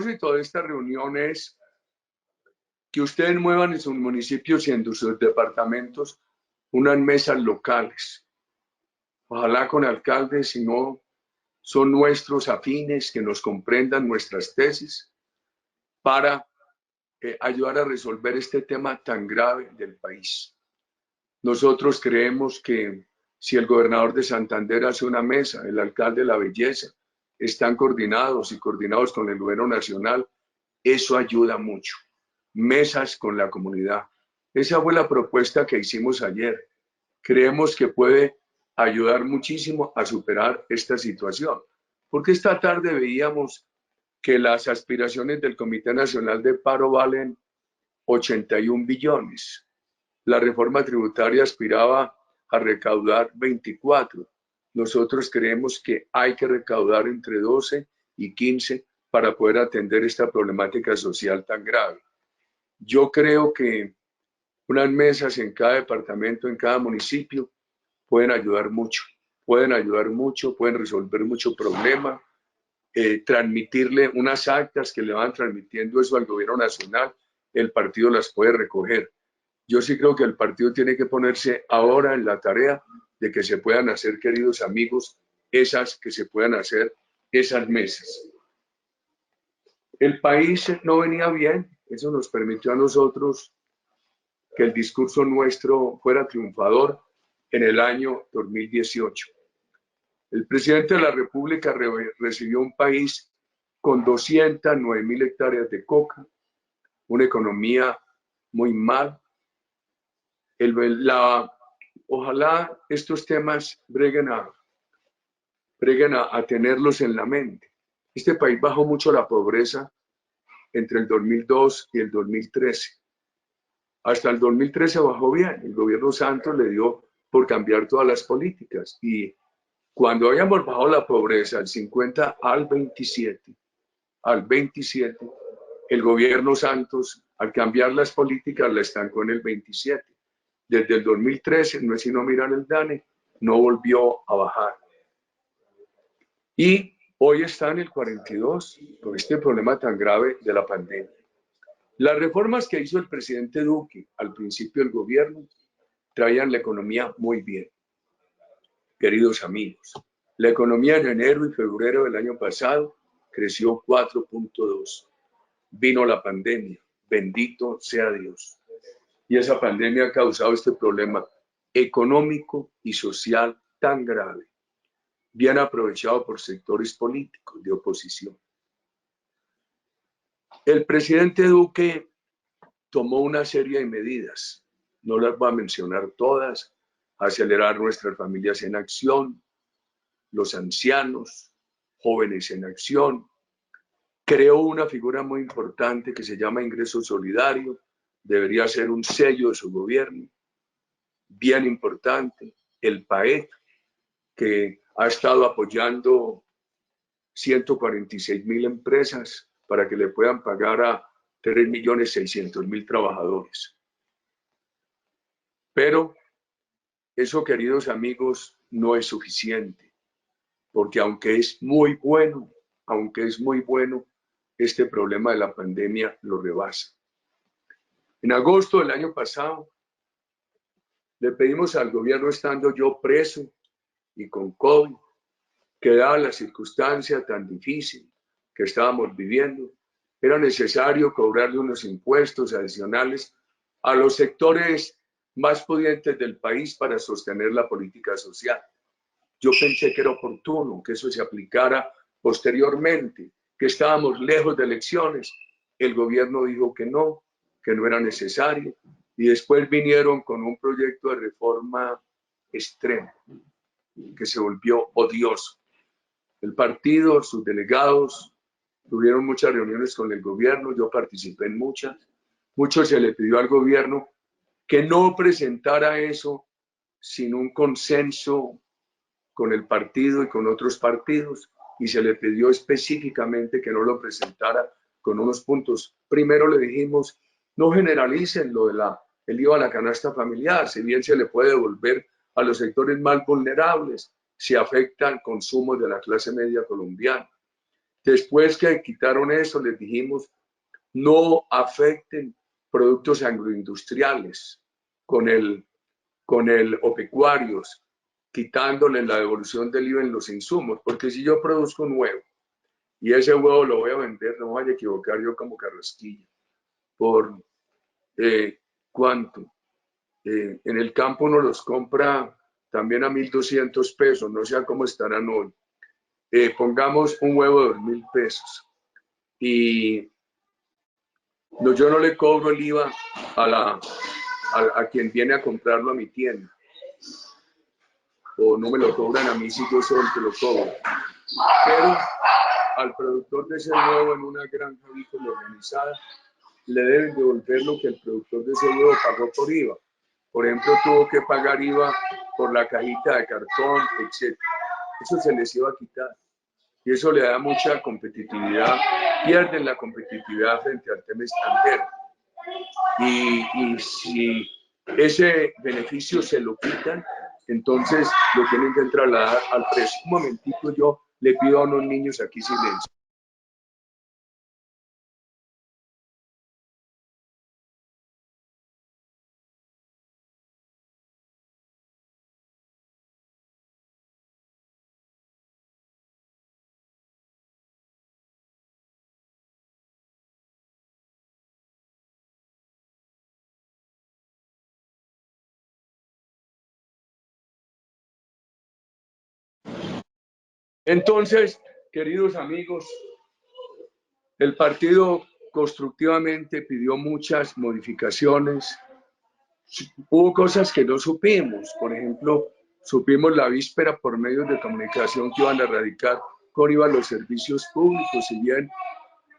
propósito de esta reunión es que ustedes muevan en sus municipios y en sus departamentos unas mesas locales. Ojalá con alcaldes, si no son nuestros afines, que nos comprendan nuestras tesis para ayudar a resolver este tema tan grave del país. Nosotros creemos que si el gobernador de Santander hace una mesa, el alcalde de La Belleza, están coordinados con el gobierno nacional, eso ayuda mucho. Mesas con la comunidad. Esa fue la propuesta que hicimos ayer. Creemos que puede ayudar muchísimo a superar esta situación. Porque esta tarde veíamos que las aspiraciones del Comité Nacional de Paro valen 81 billones. La reforma tributaria aspiraba a recaudar 24. Nosotros creemos que hay que recaudar entre 12 y 15 para poder atender esta problemática social tan grave. Yo creo que unas mesas en cada departamento, en cada municipio, pueden ayudar mucho, pueden resolver mucho problema, transmitirle unas actas que le van transmitiendo eso al gobierno nacional, el partido las puede recoger. Yo sí creo que el partido tiene que ponerse ahora en la tarea de que se puedan hacer, queridos amigos, que se puedan hacer esas mesas. El país no venía bien, eso nos permitió a nosotros que el discurso nuestro fuera triunfador en el año 2018. El presidente de la República recibió un país con 209.000 hectáreas de coca, una economía muy mal. Ojalá estos temas breguen a tenerlos en la mente. Este país bajó mucho la pobreza entre el 2002 y el 2013. Hasta el 2013 bajó bien. El gobierno Santos le dio por cambiar todas las políticas. Y cuando habíamos bajado la pobreza del 50 al 27, el gobierno Santos, al cambiar las políticas, la estancó en el 27. Desde el 2013, no es sino mirar el DANE, no volvió a bajar. Y hoy está en el 42 con este problema tan grave de la pandemia. Las reformas que hizo el presidente Duque al principio del gobierno traían la economía muy bien. Queridos amigos, la economía en enero y febrero del año pasado creció 4.2. Vino la pandemia, bendito sea Dios. Y esa pandemia ha causado este problema económico y social tan grave, bien aprovechado por sectores políticos de oposición. El presidente Duque tomó una serie de medidas, no las voy a mencionar todas: acelerar nuestras familias en acción, los ancianos, jóvenes en acción. Creó una figura muy importante que se llama ingreso solidario, debería ser un sello de su gobierno, bien importante. El PAET, que ha estado apoyando 146.000 empresas para que le puedan pagar a 3.600.000 trabajadores. Pero eso, queridos amigos, no es suficiente, porque aunque es muy bueno, este problema de la pandemia lo rebasa. En agosto del año pasado, le pedimos al gobierno, estando yo preso y con COVID, que dada la circunstancia tan difícil que estábamos viviendo, era necesario cobrarle unos impuestos adicionales a los sectores más pudientes del país para sostener la política social. Yo pensé que era oportuno que eso se aplicara posteriormente, que estábamos lejos de elecciones. El gobierno dijo que no era necesario, y después vinieron con un proyecto de reforma extremo que se volvió odioso. El partido, sus delegados, tuvieron muchas reuniones con el gobierno, yo participé en muchas. Mucho se le pidió al gobierno que no presentara eso sin un consenso con el partido y con otros partidos, y se le pidió específicamente que no lo presentara con unos puntos. Primero le dijimos, no generalicen lo de el IVA a la canasta familiar, si bien se le puede devolver a los sectores más vulnerables, si afectan consumos de la clase media colombiana. Después que quitaron eso, les dijimos, no afecten productos agroindustriales o pecuarios, quitándole la devolución del IVA en los insumos, porque si yo produzco un huevo y ese huevo lo voy a vender, no vaya a equivocar yo como Carrasquilla, por ¿cuánto? En el campo uno los compra también a 1.200 pesos, no sé a cómo estarán hoy. Pongamos un huevo de 2.000 pesos y no, yo no le cobro el IVA a quien viene a comprarlo a mi tienda, o no me lo cobran a mí si yo soy el que lo cobro, pero al productor de ese huevo en una granja avícola organizada le deben devolver lo que el productor de ese huevo pagó por IVA. Por ejemplo, tuvo que pagar IVA por la cajita de cartón, etc. Eso se les iba a quitar. Y eso le da mucha competitividad, pierden la competitividad frente al tema extranjero. Y si ese beneficio se lo quitan, entonces lo tienen que trasladar al precio. Un momentito, yo le pido a unos niños aquí silencio. Entonces, queridos amigos, el partido constructivamente pidió muchas modificaciones. Hubo cosas que no supimos, por ejemplo, supimos la víspera por medios de comunicación que iban a erradicar con IVA los servicios públicos, si bien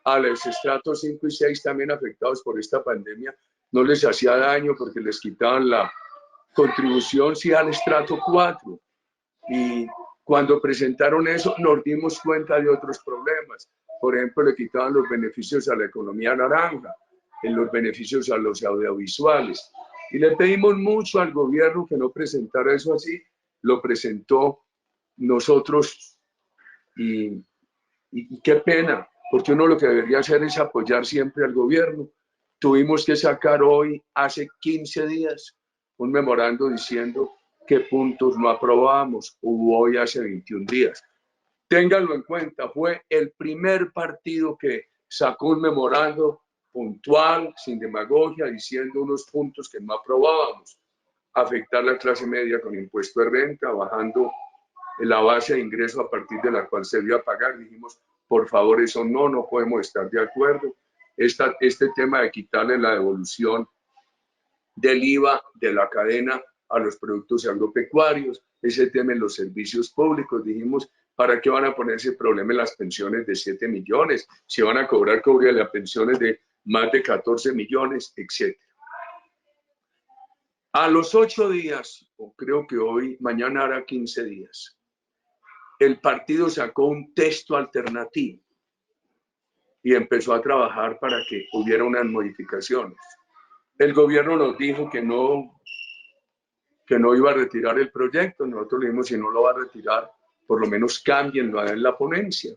a los estratos 5 y 6 también afectados por esta pandemia no les hacía daño porque les quitaban la contribución sí al estrato 4. Y cuando presentaron eso nos dimos cuenta de otros problemas. Por ejemplo, le quitaban los beneficios a la economía naranja, en los beneficios a los audiovisuales. Y le pedimos mucho al gobierno que no presentara eso así. Lo presentó nosotros y qué pena, porque uno lo que debería hacer es apoyar siempre al gobierno. Tuvimos que sacar hoy, hace 15 días, un memorando diciendo qué puntos no aprobamos, hubo hoy hace 21 días. Ténganlo en cuenta, fue el primer partido que sacó un memorando puntual, sin demagogia, diciendo unos puntos que no aprobábamos. Afectar la clase media con impuesto de renta, bajando la base de ingreso a partir de la cual se debía pagar. Dijimos, por favor, eso no podemos estar de acuerdo. Este tema de quitarle la devolución del IVA de la cadena a los productos agropecuarios, ese tema en los servicios públicos, dijimos, ¿para qué van a poner ese problema en las pensiones de 7 millones? Si van a cobrar las pensiones de más de 14 millones, etc. A los 8 días, o creo que hoy, mañana hará 15 días, el partido sacó un texto alternativo y empezó a trabajar para que hubiera unas modificaciones. El gobierno nos dijo que no iba a retirar el proyecto. Nosotros le dijimos, si no lo va a retirar, por lo menos cámbienlo en la ponencia.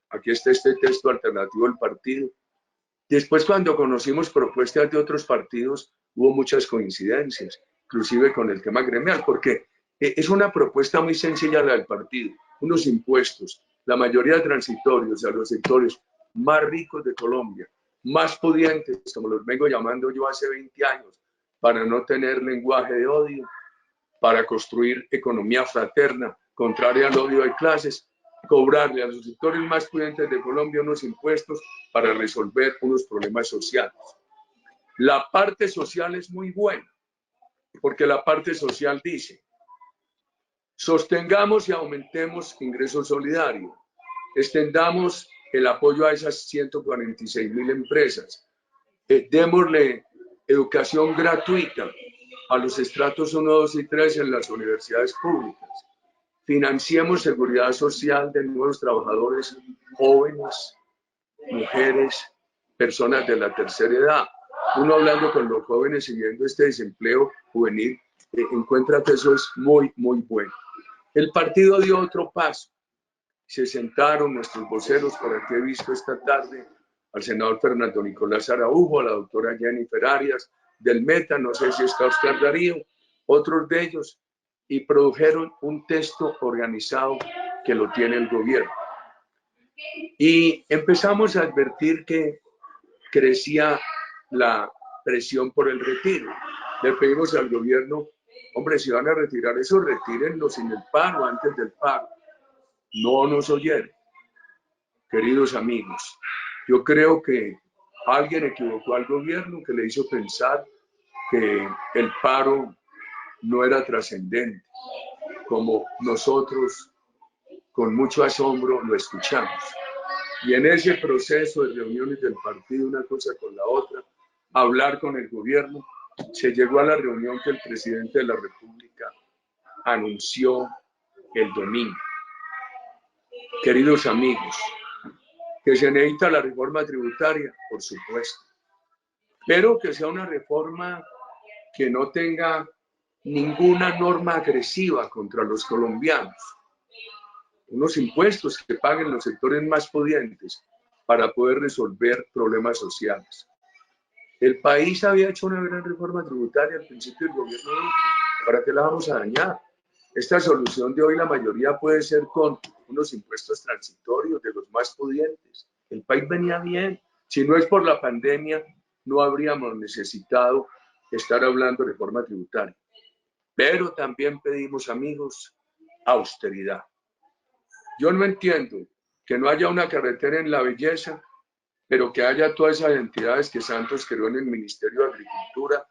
Aquí está este texto alternativo del partido. Después, cuando conocimos propuestas de otros partidos, hubo muchas coincidencias, inclusive con el tema gremial, porque es una propuesta muy sencilla la del partido. Unos impuestos, la mayoría transitorios a los sectores más ricos de Colombia, más pudientes, como los vengo llamando yo hace 20 años, para no tener lenguaje de odio, para construir economía fraterna, contraria al odio de clases, cobrarle a los sectores más pudientes de Colombia unos impuestos para resolver unos problemas sociales. La parte social es muy buena, porque la parte social dice, sostengamos y aumentemos ingreso solidario, extendamos el apoyo a esas 146.000 empresas, démosle educación gratuita a los estratos 1, 2 y 3 en las universidades públicas, financiemos seguridad social de nuevos trabajadores jóvenes, mujeres, personas de la tercera edad. Uno hablando con los jóvenes y viendo este desempleo juvenil, encuentra que eso es muy bueno. El partido dio otro paso Se sentaron nuestros voceros, por aquí he visto esta tarde al senador Fernando Nicolás Araujo, a la doctora Jennifer Arias del Meta, no sé si está Oscar Darío, otros de ellos, y produjeron un texto organizado que lo tiene el gobierno. Y empezamos a advertir que crecía la presión por el retiro. Le pedimos al gobierno, hombre, si van a retirar eso, retírenlo sin el paro, antes del paro. No nos oyeron. Queridos amigos, yo creo que alguien equivocó al gobierno que le hizo pensar que el paro no era trascendente, como nosotros con mucho asombro lo escuchamos. Y en ese proceso de reuniones del partido, una cosa con la otra, hablar con el gobierno, se llegó a la reunión que el presidente de la República anunció el domingo. Queridos amigos, que se necesita la reforma tributaria, por supuesto, pero que sea una reforma que no tenga ninguna norma agresiva contra los colombianos, unos impuestos que paguen los sectores más pudientes para poder resolver problemas sociales. El país había hecho una gran reforma tributaria al principio del gobierno, ¿para qué la vamos a dañar? Esta solución de hoy, la mayoría puede ser con unos impuestos transitorios de los más pudientes. El país venía bien. Si no es por la pandemia, no habríamos necesitado estar hablando de reforma tributaria. Pero también pedimos, amigos, austeridad. Yo no entiendo que no haya una carretera en La Belleza, pero que haya todas esas entidades que Santos creó en el Ministerio de Agricultura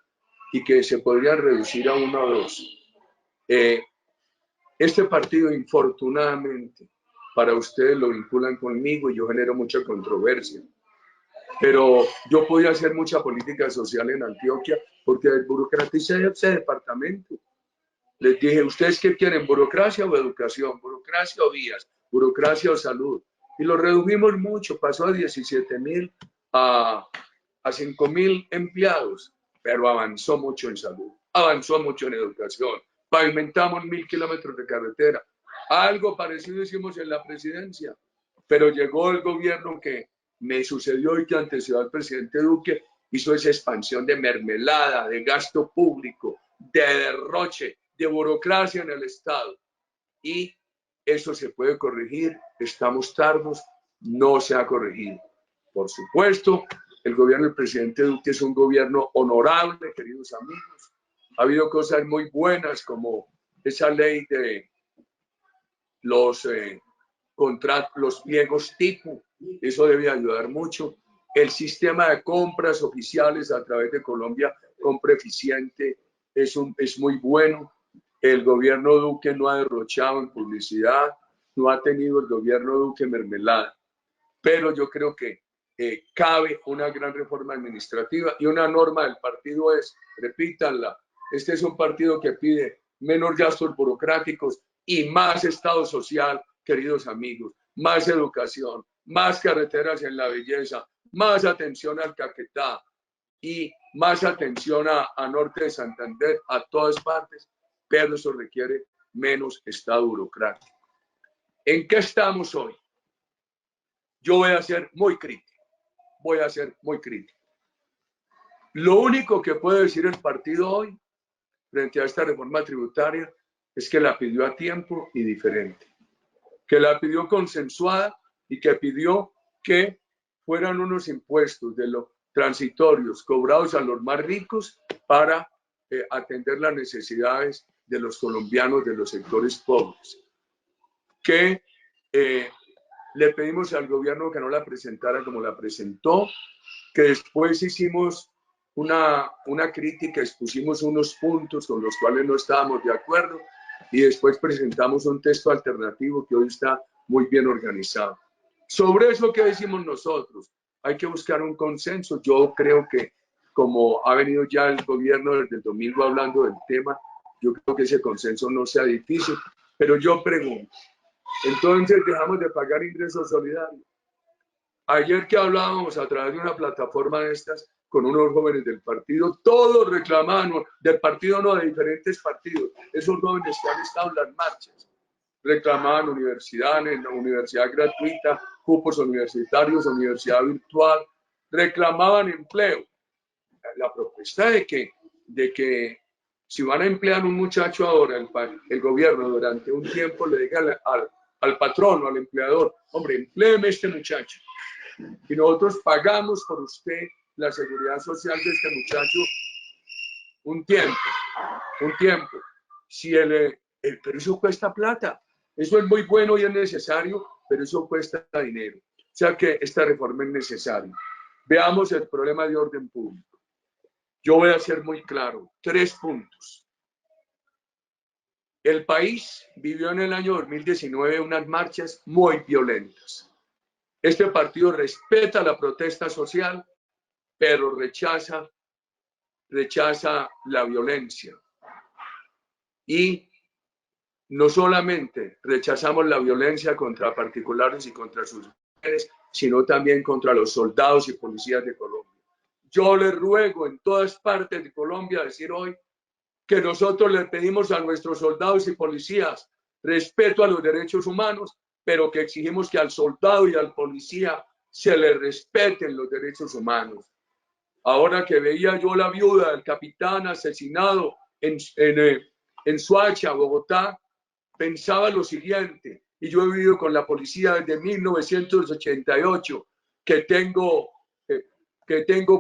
y que se podrían reducir a 1 o 2. Este partido, infortunadamente, para ustedes lo vinculan conmigo y yo genero mucha controversia. Pero yo podía hacer mucha política social en Antioquia porque desburocraticé ese departamento. Les dije, ¿ustedes qué quieren? ¿Burocracia o educación? ¿Burocracia o vías? ¿Burocracia o salud? Y lo redujimos mucho, pasó de 17.000 a 5.000 empleados, pero avanzó mucho en salud, avanzó mucho en educación, pavimentamos 1.000 kilómetros de carretera. Algo parecido hicimos en la presidencia, pero llegó el gobierno que me sucedió y que antecedió al presidente Duque, hizo esa expansión de mermelada, de gasto público, de derroche, de burocracia en el Estado. Y eso se puede corregir, estamos tardos, no se ha corregido. Por supuesto, el gobierno del presidente Duque es un gobierno honorable, queridos amigos. Ha habido cosas muy buenas como esa ley de los los pliegos tipo, eso debe ayudar mucho. El sistema de compras oficiales a través de Colombia, compra eficiente, es muy bueno. El gobierno Duque no ha derrochado en publicidad, no ha tenido el gobierno Duque mermelada, pero yo creo que cabe una gran reforma administrativa y una norma del partido es, repítanla, este es un partido que pide menos gastos burocráticos y más Estado social, queridos amigos, más educación, más carreteras en La Belleza, más atención al Caquetá y más atención a Norte de Santander, a todas partes, pero eso requiere menos Estado burocrático. ¿En qué estamos hoy? Yo voy a ser muy crítico, Lo único que puede decir el partido hoy frente a esta reforma tributaria es que la pidió a tiempo y diferente, que la pidió consensuada y que pidió que fueran unos impuestos de los transitorios cobrados a los más ricos para atender las necesidades de los colombianos de los sectores pobres, que le pedimos al gobierno que no la presentara como la presentó, que después hicimos una crítica, expusimos unos puntos con los cuales no estábamos de acuerdo y después presentamos un texto alternativo que hoy está muy bien organizado. Sobre eso, ¿qué decimos nosotros? Hay que buscar un consenso. Yo creo que como ha venido ya el gobierno desde el domingo hablando del tema, yo creo que ese consenso no sea difícil, pero yo pregunto, entonces dejamos de pagar ingresos solidarios. Ayer que hablábamos a través de una plataforma de estas con unos jóvenes del partido, todos reclamaban, del partido no, de diferentes partidos, esos jóvenes que han estado en las marchas. reclamaban universidad gratuita, cupos universitarios, universidad virtual, reclamaban empleo. La propuesta de que si van a emplear un muchacho ahora, el gobierno durante un tiempo le diga al patrón o al empleador, hombre, empléeme este muchacho. Y nosotros pagamos por usted la seguridad social de este muchacho un tiempo. Pero eso cuesta plata. Eso es muy bueno y es necesario, pero eso cuesta dinero. O sea que esta reforma es necesaria. Veamos el problema de orden público. Yo voy a ser muy claro. 3 puntos. El país vivió en el año 2019 unas marchas muy violentas. Este partido respeta la protesta social, pero rechaza la violencia. Y no solamente rechazamos la violencia contra particulares y contra sus mujeres, sino también contra los soldados y policías de Colombia. Yo les ruego en todas partes de Colombia decir hoy que nosotros le pedimos a nuestros soldados y policías respeto a los derechos humanos, pero que exigimos que al soldado y al policía se le respeten los derechos humanos. Ahora que veía yo la viuda del capitán asesinado en Soacha, Bogotá, pensaba lo siguiente, y yo he vivido con la policía desde 1988, que tengo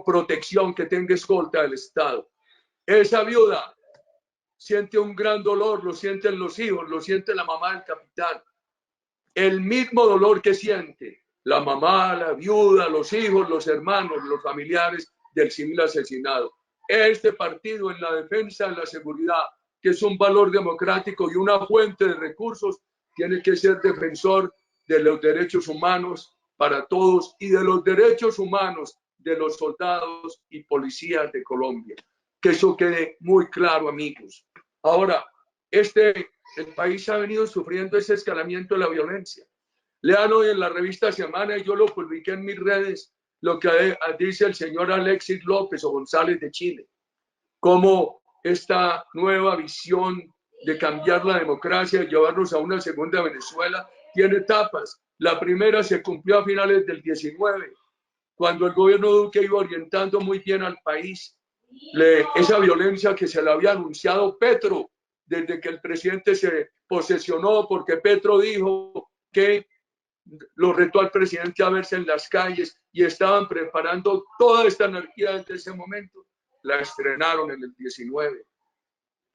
protección, que tengo escolta del Estado. Esa viuda siente un gran dolor, lo sienten los hijos, lo siente la mamá del capitán. El mismo dolor que siente la mamá, la viuda, los hijos, los hermanos, los familiares del civil asesinado. Este partido en la defensa de la seguridad, que es un valor democrático y una fuente de recursos, tiene que ser defensor de los derechos humanos para todos y de los derechos humanos de los soldados y policías de Colombia. Que eso quede muy claro, amigos. Ahora, el país ha venido sufriendo ese escalamiento de la violencia. Lean hoy en la revista Semana, y yo lo publiqué en mis redes, lo que dice el señor Alexis López o González de Chile, cómo esta nueva visión de cambiar la democracia y llevarnos a una segunda Venezuela tiene etapas. La primera se cumplió a finales del 19, cuando el gobierno Duque iba orientando muy bien al país. Esa violencia que se le había anunciado Petro desde que el presidente se posesionó, porque Petro dijo que lo retó al presidente a verse en las calles y estaban preparando toda esta energía desde ese momento. La estrenaron en el 19.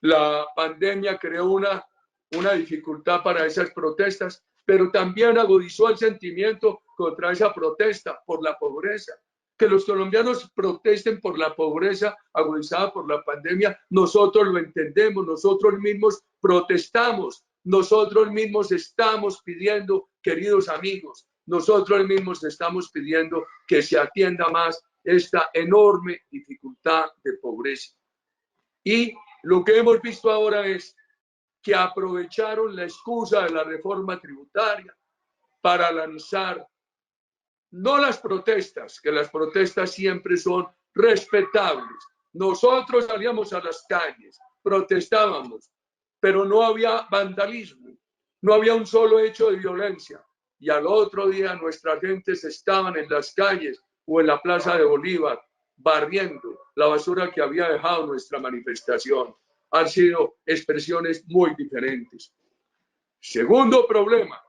La pandemia creó una dificultad para esas protestas, pero también agudizó el sentimiento contra esa protesta por la pobreza. Que los colombianos protesten por la pobreza agudizada por la pandemia, nosotros lo entendemos, nosotros mismos protestamos, nosotros mismos estamos pidiendo, queridos amigos, nosotros mismos estamos pidiendo que se atienda más esta enorme dificultad de pobreza. Y lo que hemos visto ahora es que aprovecharon la excusa de la reforma tributaria para lanzar no las protestas, que las protestas siempre son respetables. Nosotros salíamos a las calles, protestábamos, pero no había vandalismo, no había un solo hecho de violencia. Y al otro día nuestras gentes estaban en las calles o en la Plaza de Bolívar barriendo la basura que había dejado nuestra manifestación. Han sido expresiones muy diferentes. Segundo problema.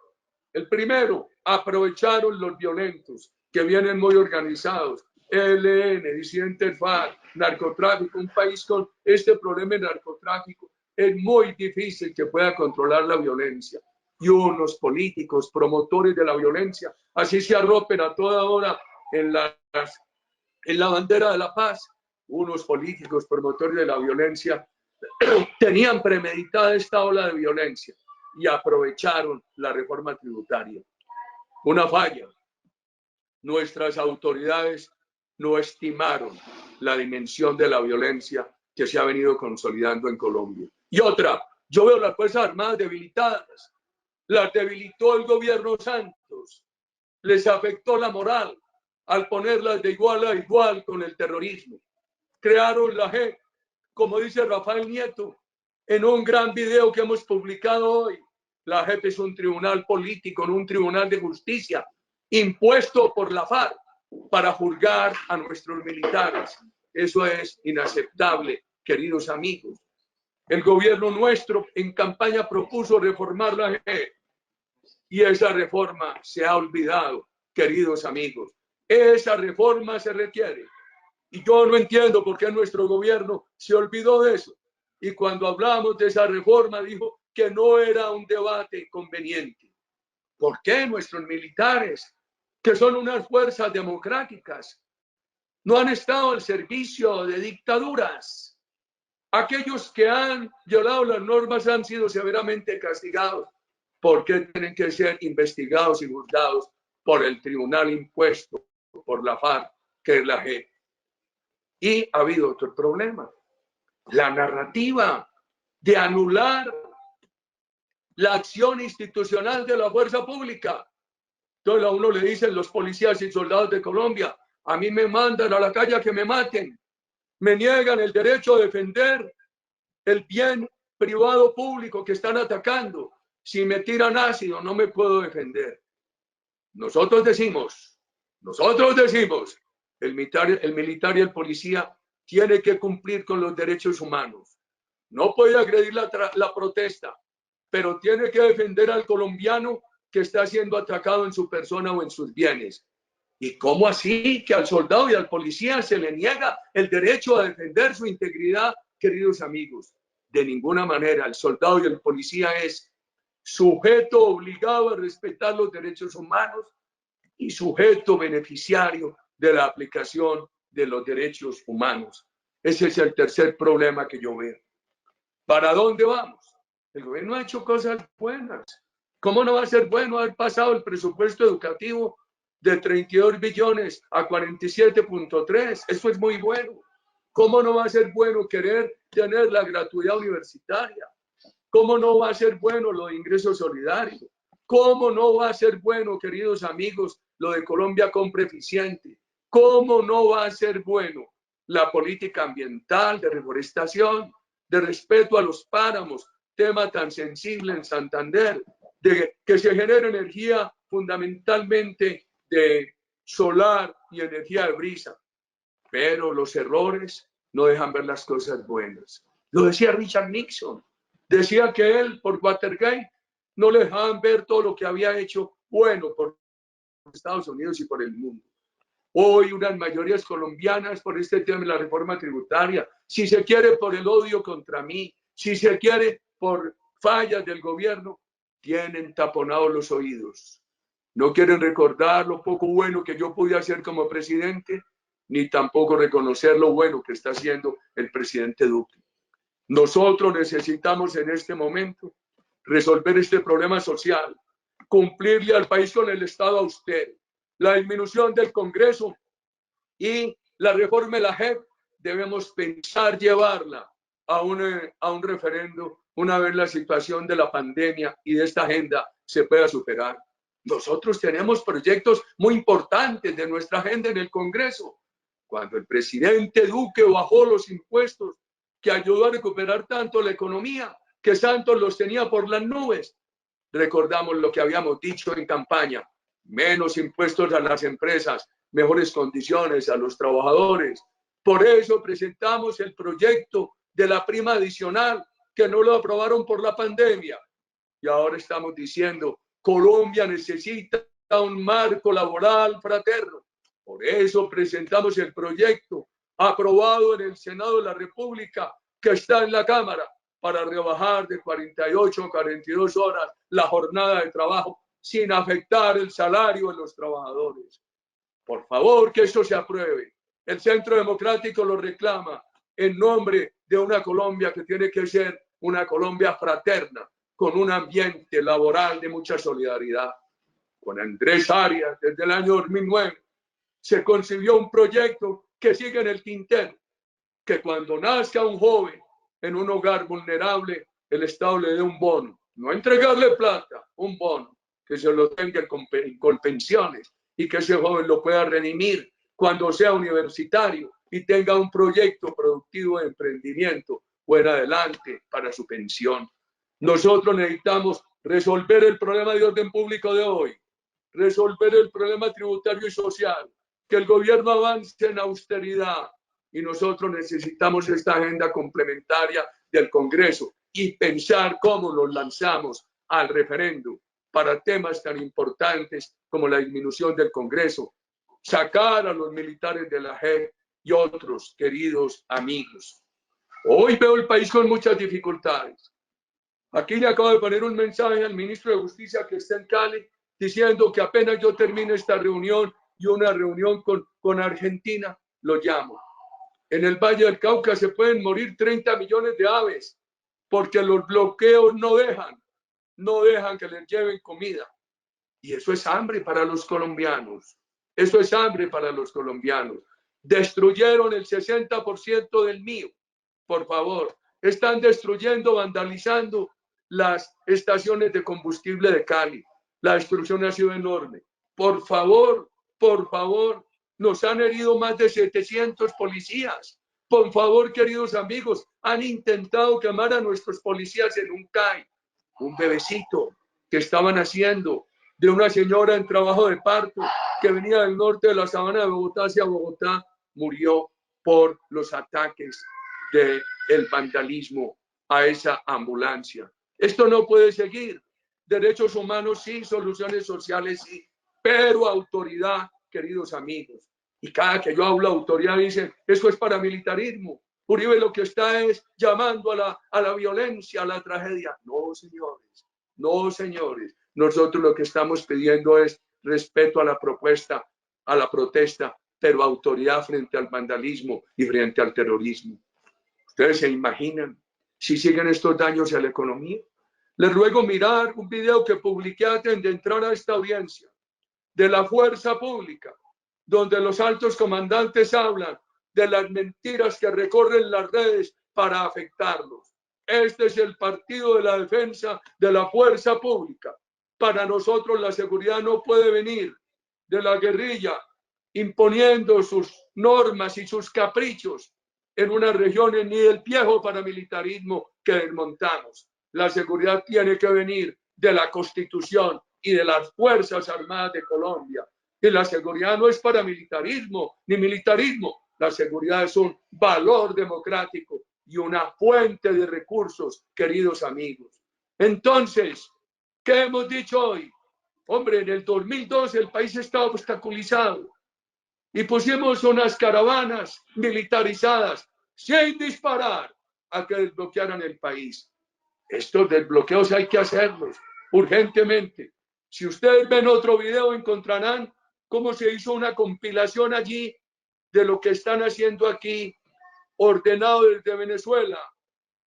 El primero, aprovecharon los violentos que vienen muy organizados. ELN, disidentes FARC, narcotráfico. Un país con este problema de narcotráfico es muy difícil que pueda controlar la violencia. Y unos políticos, promotores de la violencia, así se arropen a toda hora en la bandera de la paz. Unos políticos, promotores de la violencia, tenían premeditada esta ola de violencia y aprovecharon la reforma tributaria. Una falla. Nuestras autoridades no estimaron la dimensión de la violencia que se ha venido consolidando en Colombia. Y otra, yo veo las Fuerzas Armadas debilitadas. Las debilitó el gobierno Santos. Les afectó la moral al ponerlas de igual a igual con el terrorismo. Crearon la JEP, como dice Rafael Nieto, en un gran video que hemos publicado hoy. La JEP es un tribunal político, no un tribunal de justicia, impuesto por la FARC para juzgar a nuestros militares. Eso es inaceptable, queridos amigos. El gobierno nuestro en campaña propuso reformar la JEP y esa reforma se ha olvidado, queridos amigos. Esa reforma se requiere. Y yo no entiendo por qué nuestro gobierno se olvidó de eso. Y cuando hablamos de esa reforma dijo que no era un debate conveniente. ¿Por qué nuestros militares, que son unas fuerzas democráticas, no han estado al servicio de dictaduras? Aquellos que han violado las normas han sido severamente castigados. ¿Por qué tienen que ser investigados y juzgados por el tribunal impuesto por la FARC, que es la JEP? Y ha habido otro problema, la narrativa de anular la acción institucional de la fuerza pública. Entonces a uno le dicen los policías y soldados de Colombia, a mí me mandan a la calle a que me maten, me niegan el derecho a defender el bien privado público que están atacando. Si me tiran ácido no me puedo defender. Nosotros decimos, el militar y el policía tiene que cumplir con los derechos humanos. No puede agredir la protesta, pero tiene que defender al colombiano que está siendo atacado en su persona o en sus bienes. ¿Y cómo así que al soldado y al policía se le niega el derecho a defender su integridad, queridos amigos? De ninguna manera. El soldado y el policía es sujeto obligado a respetar los derechos humanos y sujeto beneficiario de la aplicación de los derechos humanos. Ese es el tercer problema que yo veo. ¿Para dónde vamos? El gobierno ha hecho cosas buenas. ¿Cómo no va a ser bueno haber pasado el presupuesto educativo de 32 billones a 47.3? Eso es muy bueno. ¿Cómo no va a ser bueno querer tener la gratuidad universitaria? ¿Cómo no va a ser bueno lo de ingreso solidario? ¿Cómo no va a ser bueno, queridos amigos, lo de Colombia Compra Eficiente? ¿Cómo no va a ser bueno la política ambiental, de reforestación, de respeto a los páramos, tema tan sensible en Santander, de que se genere energía fundamentalmente de solar y energía de brisa? Pero los errores no dejan ver las cosas buenas. Lo decía Richard Nixon. Decía que él, por Watergate, no le dejaban ver todo lo que había hecho bueno por Estados Unidos y por el mundo. Hoy unas mayorías colombianas por este tema de la reforma tributaria, si se quiere por el odio contra mí, si se quiere por fallas del gobierno, tienen taponados los oídos. No quieren recordar lo poco bueno que yo pude hacer como presidente, ni tampoco reconocer lo bueno que está haciendo el presidente Duque. Nosotros necesitamos en este momento resolver este problema social, cumplirle al país con el Estado austero, la disminución del Congreso y la reforma de la JEP. Debemos pensar llevarla a un referendo una vez la situación de la pandemia y de esta agenda se pueda superar. Nosotros tenemos proyectos muy importantes de nuestra agenda en el Congreso. Cuando el presidente Duque bajó los impuestos, que ayudó a recuperar tanto la economía, que Santos los tenía por las nubes, recordamos lo que habíamos dicho en campaña: menos impuestos a las empresas, mejores condiciones a los trabajadores. Por eso presentamos el proyecto de la prima adicional, que no lo aprobaron por la pandemia. Y ahora estamos diciendo, Colombia necesita un marco laboral fraterno. Por eso presentamos el proyecto aprobado en el Senado de la República, que está en la Cámara, para rebajar de 48 a 42 horas la jornada de trabajo sin afectar el salario de los trabajadores. Por favor, que eso se apruebe. El Centro Democrático lo reclama en nombre de una Colombia que tiene que ser una Colombia fraterna, con un ambiente laboral de mucha solidaridad. Con Andrés Arias, desde el año 2009, se concibió un proyecto que sigue en el tintero, que cuando nazca un joven en un hogar vulnerable, el Estado le dé un bono, no entregarle plata, un bono, que se lo tenga con pensiones y que ese joven lo pueda redimir cuando sea universitario y tenga un proyecto productivo de emprendimiento fuera adelante para su pensión. Nosotros necesitamos resolver el problema de orden público de hoy, resolver el problema tributario y social, que el gobierno avance en austeridad y nosotros necesitamos esta agenda complementaria del Congreso y pensar cómo nos lanzamos al referéndum para temas tan importantes como la disminución del Congreso, sacar a los militares de la JEP y otros queridos amigos. Hoy veo el país con muchas dificultades. Aquí le acabo de poner un mensaje al ministro de Justicia que está en Cali diciendo que apenas yo termine esta reunión y una reunión con Argentina, lo llamo. En el Valle del Cauca se pueden morir 30 millones de aves porque los bloqueos no dejan que les lleven comida. Y eso es hambre para los colombianos. Eso es hambre para los colombianos. Destruyeron el 60% del mío. Por favor, están destruyendo, vandalizando las estaciones de combustible de Cali. La destrucción ha sido enorme. Por favor, nos han herido más de 700 policías. Por favor, queridos amigos, han intentado quemar a nuestros policías en un CAI, un bebecito que estaban haciendo de una señora en trabajo de parto que venía del norte de la sabana de Bogotá hacia Bogotá, murió por los ataques del vandalismo a esa ambulancia. Esto no puede seguir. Derechos humanos sí, soluciones sociales sí, pero autoridad, queridos amigos. Y cada que yo hablo de autoridad dicen, eso es paramilitarismo. Uribe lo que está es llamando a la violencia, a la tragedia. No, señores, no, señores. Nosotros lo que estamos pidiendo es respeto a la propuesta, a la protesta, pero autoridad frente al vandalismo y frente al terrorismo. ¿Ustedes se imaginan si siguen estos daños a la economía? Les ruego mirar un video que publiqué antes de entrar a esta audiencia de la fuerza pública, donde los altos comandantes hablan de las mentiras que recorren las redes para afectarlos. Este es el partido de la defensa de la fuerza pública. Para nosotros la seguridad no puede venir de la guerrilla imponiendo sus normas y sus caprichos en unas regiones ni del viejo paramilitarismo que desmontamos. La seguridad tiene que venir de la Constitución y de las Fuerzas Armadas de Colombia. Y la seguridad no es paramilitarismo ni militarismo. La seguridad es un valor democrático y una fuente de recursos, queridos amigos. Entonces, ¿qué hemos dicho hoy? Hombre, en el 2012 el país estaba obstaculizado y pusimos unas caravanas militarizadas sin disparar a que desbloquearan el país. Estos desbloqueos hay que hacerlos urgentemente. Si ustedes ven otro video encontrarán cómo se hizo una compilación allí de lo que están haciendo aquí, ordenado desde Venezuela,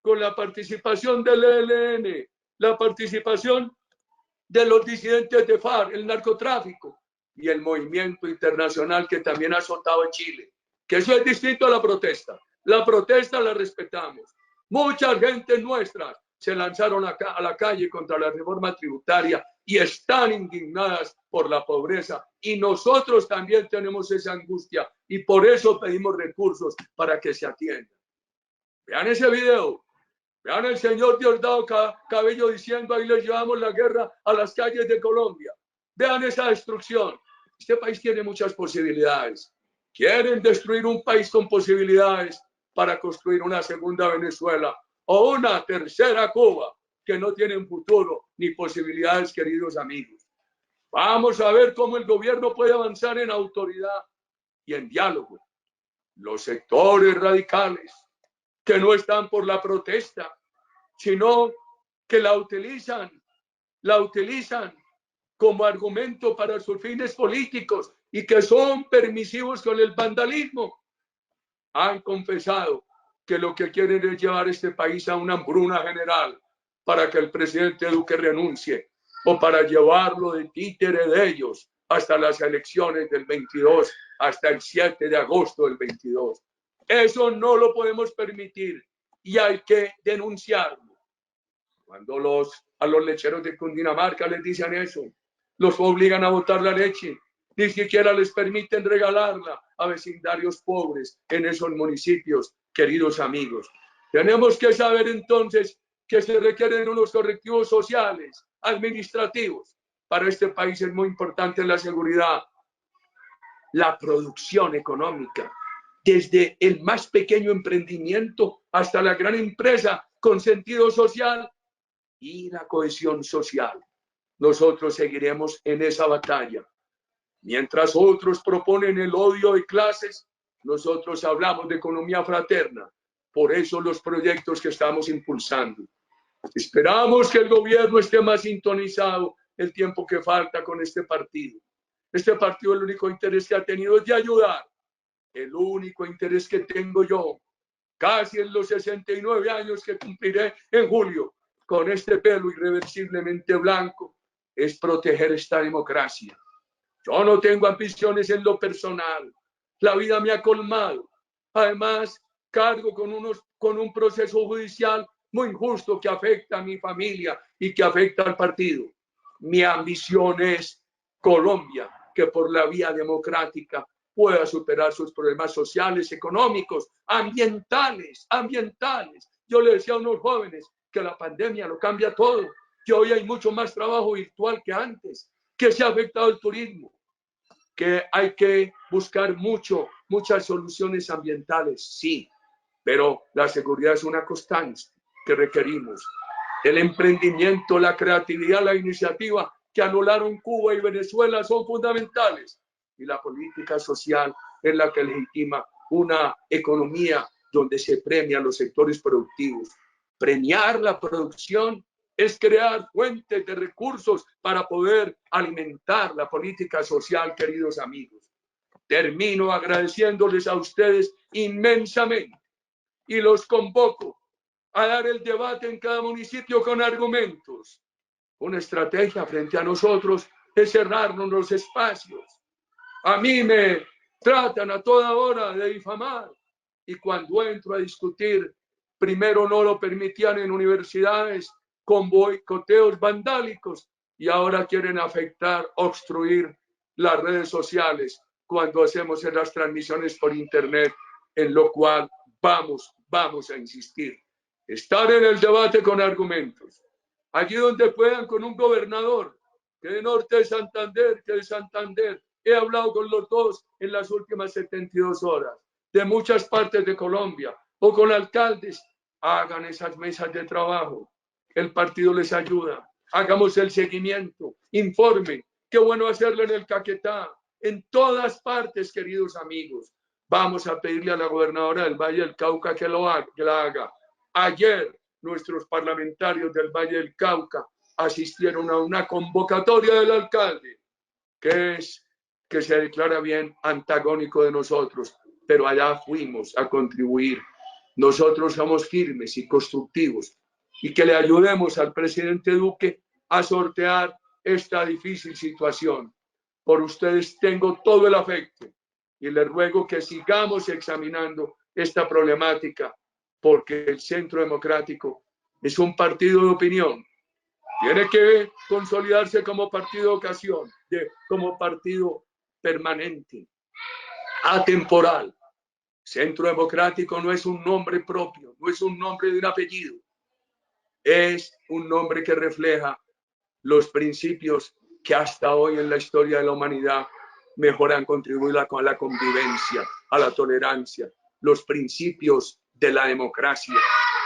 con la participación del ELN, la participación de los disidentes de FARC, el narcotráfico y el movimiento internacional que también ha azotado a Chile. Que eso es distinto a la protesta. La protesta la respetamos. Mucha gente nuestra se lanzaron a la calle contra la reforma tributaria y están indignadas por la pobreza. Y nosotros también tenemos esa angustia y por eso pedimos recursos para que se atiendan. Vean ese video. Vean el señor Diosdado Cabello diciendo ahí les llevamos la guerra a las calles de Colombia. Vean esa destrucción. Este país tiene muchas posibilidades. Quieren destruir un país con posibilidades para construir una segunda Venezuela o una tercera Cuba que no tienen futuro ni posibilidades, queridos amigos. Vamos a ver cómo el gobierno puede avanzar en autoridad y en diálogo. Los sectores radicales que no están por la protesta, sino que la utilizan como argumento para sus fines políticos y que son permisivos con el vandalismo. Han confesado que lo que quieren es llevar este país a una hambruna general para que el presidente Duque renuncie o para llevarlo de títere de ellos hasta las elecciones del 22, hasta el 7 de agosto del 22. Eso no lo podemos permitir y hay que denunciarlo. Cuando a los lecheros de Cundinamarca les dicen eso, los obligan a botar la leche, ni siquiera les permiten regalarla a vecindarios pobres en esos municipios, queridos amigos. Tenemos que saber entonces que se requieren unos correctivos sociales, administrativos. Para este país es muy importante la seguridad, la producción económica, desde el más pequeño emprendimiento hasta la gran empresa con sentido social y la cohesión social. Nosotros seguiremos en esa batalla. Mientras otros proponen el odio de clases, nosotros hablamos de economía fraterna. Por eso los proyectos que estamos impulsando. Esperamos que el gobierno esté más sintonizado el tiempo que falta con este partido. Este partido, el único interés que ha tenido es de ayudar. El único interés que tengo yo, casi en los 69 años que cumpliré en julio, con este pelo irreversiblemente blanco, es proteger esta democracia. Yo no tengo ambiciones en lo personal. La vida me ha colmado. Además, cargo con un proceso judicial muy injusto que afecta a mi familia y que afecta al partido. Mi ambición es Colombia, que por la vía democrática pueda superar sus problemas sociales, económicos, ambientales. Yo le decía a unos jóvenes que la pandemia lo cambia todo, que hoy hay mucho más trabajo virtual que antes, que se ha afectado el turismo, que hay que buscar muchas soluciones ambientales, sí, pero la seguridad es una constante que requerimos. El emprendimiento, la creatividad, la iniciativa que anularon Cuba y Venezuela son fundamentales. Y la política social es la que legitima una economía donde se premian los sectores productivos. Premiar la producción es crear fuentes de recursos para poder alimentar la política social, queridos amigos. Termino agradeciéndoles a ustedes inmensamente y los convoco a dar el debate en cada municipio con argumentos. Una estrategia frente a nosotros es cerrarnos los espacios. A mí me tratan a toda hora de difamar y cuando entro a discutir, primero no lo permitían en universidades con boicoteos vandálicos y ahora quieren afectar, obstruir las redes sociales cuando hacemos en las transmisiones por internet, en lo cual vamos a insistir. Estar en el debate con argumentos. Allí donde puedan con un gobernador, que de Norte de Santander, que de Santander. He hablado con los dos en las últimas 72 horas, de muchas partes de Colombia, o con alcaldes. Hagan esas mesas de trabajo. El partido les ayuda. Hagamos el seguimiento. Informe. Qué bueno hacerlo en el Caquetá. En todas partes, queridos amigos. Vamos a pedirle a la gobernadora del Valle del Cauca que la haga. Ayer, nuestros parlamentarios del Valle del Cauca asistieron a una convocatoria del alcalde, que se declara bien antagónico de nosotros, pero allá fuimos a contribuir. Nosotros somos firmes y constructivos y que le ayudemos al presidente Duque a sortear esta difícil situación. Por ustedes tengo todo el afecto y les ruego que sigamos examinando esta problemática, porque el Centro Democrático es un partido de opinión. Tiene que consolidarse como partido de ocasión, como partido permanente, atemporal. Centro Democrático no es un nombre propio, no es un nombre de un apellido. Es un nombre que refleja los principios que hasta hoy en la historia de la humanidad mejor han contribuido a la convivencia, a la tolerancia, los principios de la democracia.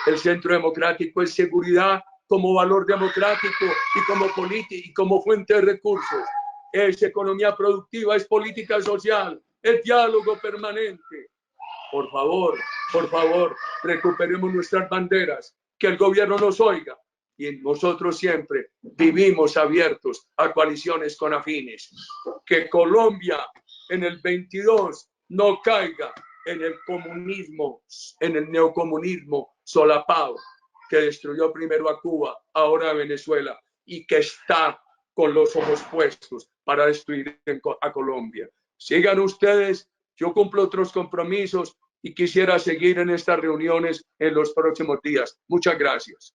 El Centro Democrático es seguridad como valor democrático y como política y como fuente de recursos. Es economía productiva, es política social, es diálogo permanente. Por favor, recuperemos nuestras banderas, que el gobierno nos oiga y nosotros siempre vivimos abiertos a coaliciones con afines. Que Colombia en el 22 no caiga en el comunismo, en el neocomunismo solapado que destruyó primero a Cuba, ahora a Venezuela y que está con los ojos puestos para destruir a Colombia. Sigan ustedes, yo cumplo otros compromisos y quisiera seguir en estas reuniones en los próximos días. Muchas gracias.